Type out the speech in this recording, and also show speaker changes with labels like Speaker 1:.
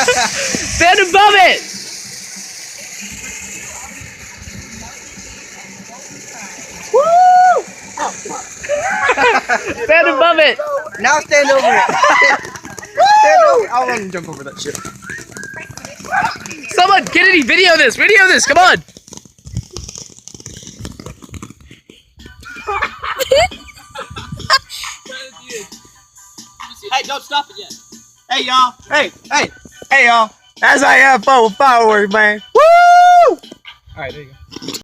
Speaker 1: Stand above it!
Speaker 2: Woo!
Speaker 1: Stand above it!
Speaker 2: Now stand over it. Stand over. I want to jump over that shit.
Speaker 1: Someone, Kennedy, video this! Video this! Come on!
Speaker 3: Hey, don't stop it yet.
Speaker 2: Hey y'all. Hey y'all. As I have 4 fireworks, man. Woo! Alright, there you go.